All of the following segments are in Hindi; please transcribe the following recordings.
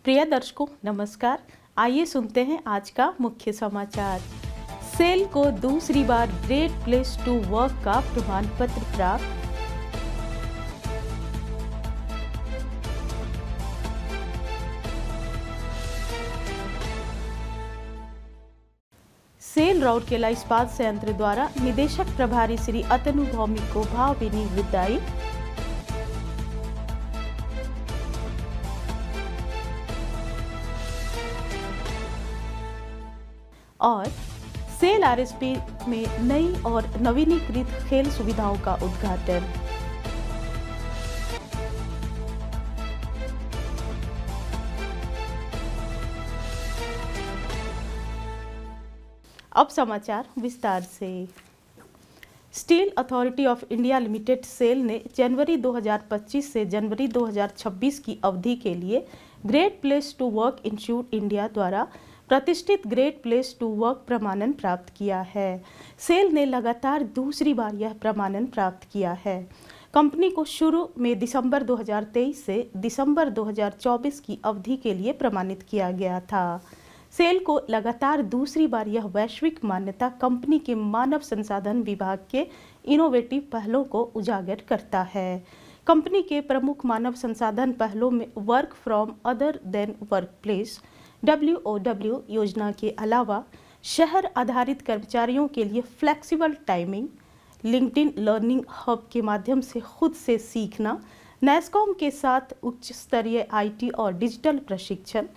प्रिय दर्शकों नमस्कार। आइए सुनते हैं आज का मुख्य समाचार। सेल को दूसरी बार ग्रेट प्लेस टू वर्क का प्रमाण पत्र प्राप्त। सेल राउरकेला इस्पात संयंत्र द्वारा निदेशक प्रभारी श्री अतनु भौमिक को भावभीनी विदाई। और सेल आरएसपी में नई और नवीनीकृत खेल सुविधाओं का उद्घाटन। अब समाचार विस्तार से। Steel authority of India limited SAIL ने जनवरी 2025 से जनवरी 2026 की अवधि के लिए great place to work institute India द्वारा प्रतिष्ठित ग्रेट प्लेस टू वर्क प्रमाणन प्राप्त किया है। सेल ने लगातार दूसरी बार यह प्रमाणन प्राप्त किया है। कंपनी को शुरू में दिसंबर 2023 से दिसंबर 2024 की अवधि के लिए प्रमाणित किया गया था। सेल को लगातार दूसरी बार यह वैश्विक मान्यता कंपनी के मानव संसाधन विभाग के इनोवेटिव पहलों को उजागर करता है। कंपनी के प्रमुख मानव संसाधन पहलों में work from other than workplace WOW योजना के अलावा शहर आधारित कर्मचारियों के लिए flexible timing, LinkedIn learning hub के माध्यम से खुद से सीखना, नेस्कॉम के साथ उच्च स्तरीय IT और डिजिटल प्रशिक्षण,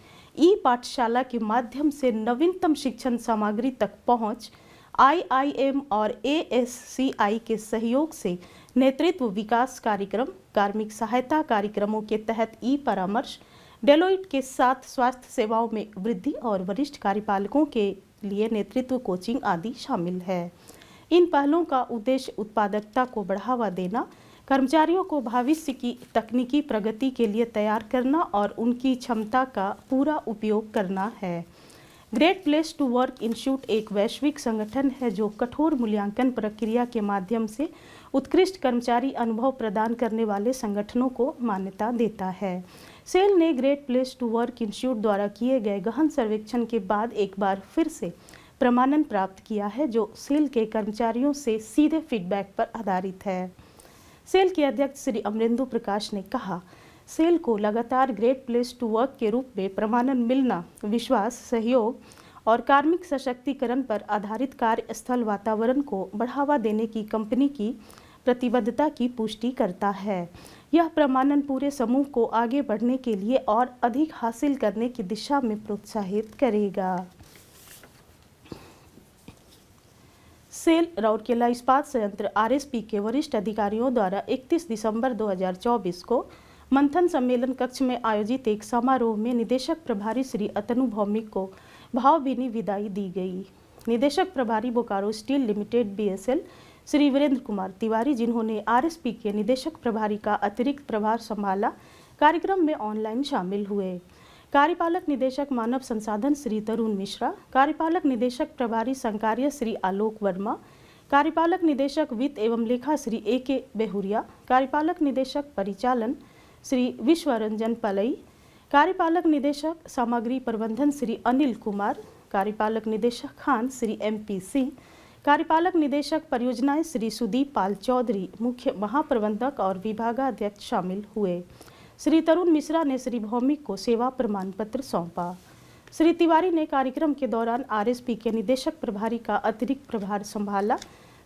पाठशाला के माध्यम से नवीनतम शिक्षण सामग्री तक पहुंच, IIM और ASCI के सहयोग से नेतृत्व विकास कार्यक्रम, कार्मिक सहायता कार्यक्रमों के तहत परामर्श, डेलोइट के साथ स्वास्थ्य सेवाओं में वृद्धि और वरिष्ठ कार्यपालकों के लिए नेतृत्व कोचिंग आदि शामिल है। इन पहलों का उद्देश्य उत्पादकता को बढ़ावा देना, कर्मचारियों को भविष्य की तकनीकी प्रगति के लिए तैयार करना और उनकी क्षमता का पूरा उपयोग करना है। Great place to work institute एक वैश्विक संगठन है जो कठोर मूल्यांकन प्रक्रिया के माध्यम से उत्कृष्ट कर्मचारी अनुभव प्रदान करने वाले संगठनों को मान्यता देता है। सेल ने great place to work institute द्वारा किए गए गहन सर्वेक्षण के बाद एक बार फिर से प्रमाणन प्राप्त किया है, जो सेल के कर्मचारियों से सीधे फीडबैक पर आधारित है। सेल के अध्यक्ष श्री अमरेंदु प्रकाश ने कहा, सेल को लगातार ग्रेट प्लेस टू वर्क के रूप में प्रमाणन मिलना विश्वास, सहयोग और कार्मिक सशक्तिकरण पर आधारित कार्यस्थल वातावरण को बढ़ावा देने की कंपनी की प्रतिबद्धता की पुष्टि करता है। यह प्रमाणन पूरे समूह को आगे बढ़ने के लिए और अधिक हासिल करने की दिशा में प्रोत्साहित करेगा। सेल राउरकेला इस्पात संयंत्र RSP के वरिष्ठ अधिकारियों द्वारा 31 दिसंबर 2024 को मंथन सम्मेलन कक्ष में आयोजित एक समारोह में निदेशक प्रभारी श्री अतनु भौमिक को भावभीनी विदाई दी गई। निदेशक प्रभारी Bokaro steel limited BSL Shri Virendra Kumar Tiwari, जिन्होंने RSP के निदेशक प्रभारी का अतिरिक्त प्रभार संभाला, कार्यक्रम में ऑनलाइन शामिल हुए। कार्यपालक निदेशक मानव संसाधन श्री तरुण मिश्रा, कार्यपालक निदेशक प्रभारी संकार्य श्री आलोक वर्मा, कार्यपालक निदेशक वित्त एवं लेखा श्री AK बेहुरिया, कार्यपालक निदेशक परिचालन श्री विश्वरंजन पलई, कार्यपालक निदेशक सामग्री प्रबंधन श्री अनिल कुमार, कार्यपालक निदेशक खान श्री MP सिंह, कार्यपालक निदेशक परियोजनाएं श्री सुदीप पाल चौधरी, मुख्य महाप्रबंधक और विभागाध्यक्ष शामिल हुए। श्री तरुण मिश्रा ने श्री भौमिक को सेवा प्रमाण पत्र सौंपा। श्री तिवारी ने कार्यक्रम के दौरान RSP के निदेशक प्रभारी का अतिरिक्त प्रभार संभाला।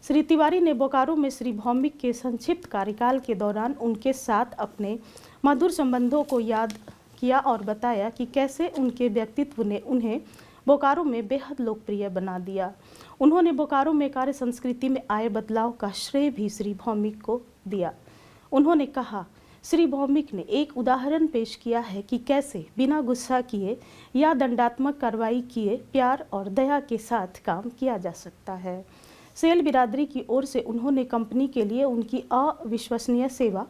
श्री तिवारी ने बोकारो में श्री भौमिक के संक्षिप्त कार्यकाल के दौरान उनके साथ अपने मधुर संबंधों को याद किया और बताया कि कैसे उनके व्यक्तित्व ने उन्हें बोकारो में बेहद लोकप्रिय बना दिया। उन्होंने बोकारो में कार्य संस्कृति में आए बदलाव का श्रेय भी श्री भौमिक को दिया। उन्होंने कहा, श्री भौमिक ने एक उदाहरण पेश किया है कि कैसे बिना गुस्सा किए या दंडात्मक कार्रवाई किए प्यार और दया के साथ काम किया जा सकता है। सेल बिरादरी की ओर से उन्होंने कंपनी के लिए उनकी अविश्वसनीय सेवा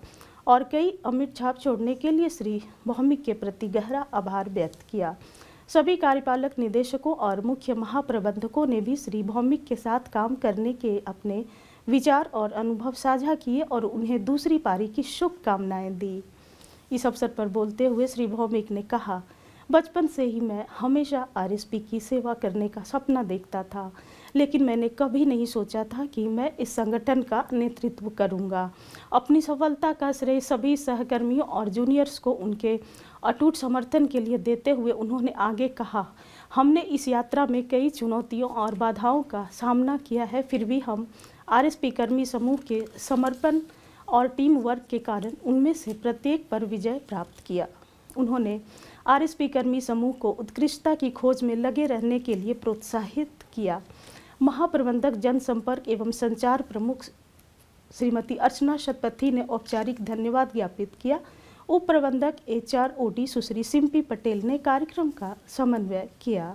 और कई अमिट छाप छोड़ने के लिए श्री भौमिक के प्रति गहरा आभार व्यक्त किया। सभी कार्यपालक निदेशकों और मुख्य महाप्रबंधकों ने भी श्री भौमिक के साथ काम करने के अपने विचार और अनुभव साझा किए और उन्हें दूसरी पारी की शुभकामनाएं दी। इस अवसर पर बोलते हुए श्री भौमिक ने कहा, बचपन से ही मैं हमेशा आरएसपी की सेवा करने का सपना देखता था, लेकिन मैंने कभी नहीं सोचा था कि मैं इस संगठन का नेतृत्व करूंगा। अपनी सफलता का श्रेय सभी सहकर्मियों और जूनियर्स को उनके अटूट समर्थन के लिए देते हुए उन्होंने आगे कहा, हमने इस यात्रा में कई चुनौतियों और बाधाओं का सामना किया है, फिर भी हम आरएसपी कर्मी समूह के समर्पण और टीम वर्क के कारण उनमें से प्रत्येक पर विजय प्राप्त किया। उन्होंने आरएसपी कर्मी समूह को उत्कृष्टता की खोज में लगे रहने के लिए प्रोत्साहित किया। महाप्रबंधक जनसंपर्क एवं संचार प्रमुख श्रीमती अर्चना शतपथी ने औपचारिक धन्यवाद ज्ञापित किया। उप प्रबंधक HROD सुश्री सिम्पी पटेल ने कार्यक्रम का समन्वय किया।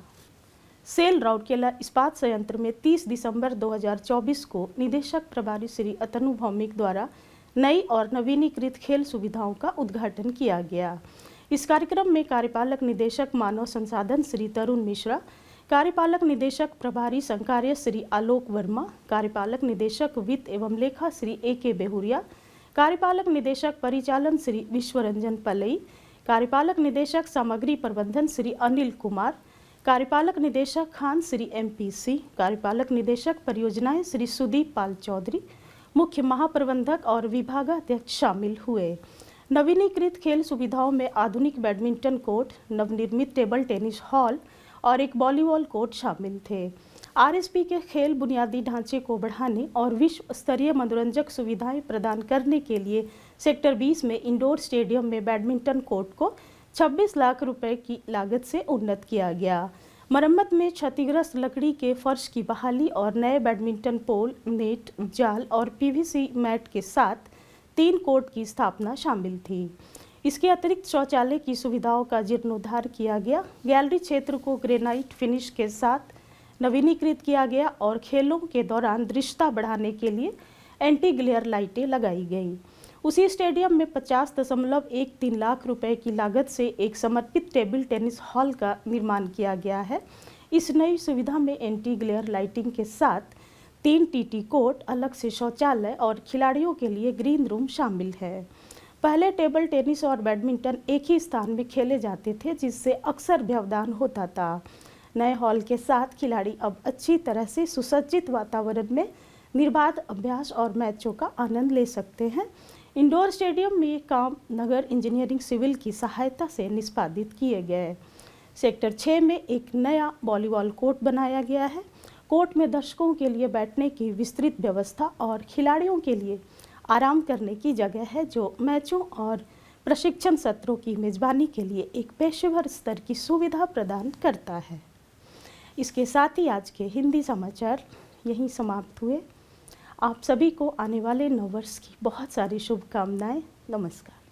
सेल राउरकेला इस्पात संयंत्र में 30 दिसंबर 2024 को निदेशक प्रभारी श्री अतनु भौमिक द्वारा नई और नवीनीकृत खेल सुविधाओं का उद्घाटन किया गया। इस कार्यक्रम में कार्यपालक निदेशक मानव संसाधन श्री तरुण मिश्रा, कार्यपालक निदेशक प्रभारी संकार्य श्री आलोक वर्मा, कार्यपालक निदेशक वित्त एवं लेखा श्री AK बेहुरिया, कार्यपालक निदेशक परिचालन श्री विश्वरंजन पलई, कार्यपालक निदेशक सामग्री प्रबंधन श्री अनिल कुमार, कार्यपालक निदेशक खान श्री MPC, कार्यपालक निदेशक परियोजनाएं श्री सुदीप पाल चौधरी, मुख्य महाप्रबंधक और विभागाध्यक्ष शामिल हुए। नवीनीकृत खेल सुविधाओं में आधुनिक बैडमिंटन कोर्ट, नवनिर्मित टेबल टेनिस हॉल और एक वॉलीबॉल कोर्ट शामिल थे। आरएसपी के खेल बुनियादी ढांचे को बढ़ाने और विश्व स्तरीय मनोरंजक सुविधाएं प्रदान करने के लिए सेक्टर 20 में इंडोर स्टेडियम में बैडमिंटन कोर्ट को 26 लाख रुपए की लागत से उन्नत किया गया। मरम्मत में क्षतिग्रस्त लकड़ी के फर्श की बहाली और नए बैडमिंटन पोल, नेट, जाल और PVC मैट के साथ 3 कोर्ट की स्थापना शामिल थी। इसके अतिरिक्त शौचालय की सुविधाओं का जीर्णोद्धार किया गया। गैलरी क्षेत्र को ग्रेनाइट फिनिश के साथ नवीनीकृत किया गया और खेलों के दौरान दृश्यता बढ़ाने के लिए एंटी ग्लेयर लाइटें लगाई गई। उसी स्टेडियम में 50.13 लाख रुपए की लागत से एक समर्पित टेबल टेनिस हॉल का निर्माण किया गया है। इस नई सुविधा में एंटी ग्लेयर लाइटिंग के साथ 3 TT कोर्ट, अलग से शौचालय और खिलाड़ियों के लिए ग्रीन रूम शामिल है। पहले टेबल टेनिस और बैडमिंटन एक ही स्थान में खेले जाते थे, जिससे अक्सर व्यवधान होता था। नए हॉल के साथ खिलाड़ी अब अच्छी तरह से सुसज्जित वातावरण में निर्बाध अभ्यास और मैचों का आनंद ले सकते हैं। इंडोर स्टेडियम में काम नगर इंजीनियरिंग सिविल की सहायता से निष्पादित किए गए। सेक्टर 6 में एक नया वॉलीबॉल कोर्ट बनाया गया है। कोर्ट में दर्शकों के लिए बैठने की विस्तृत व्यवस्था और खिलाड़ियों के लिए आराम करने की जगह है, जो मैचों और प्रशिक्षण सत्रों की मेज़बानी के लिए एक पेशेवर स्तर की सुविधा प्रदान करता है। इसके साथ ही आज के हिंदी समाचार यहीं समाप्त हुए। आप सभी को आने वाले नववर्ष की बहुत सारी शुभकामनाएं। नमस्कार।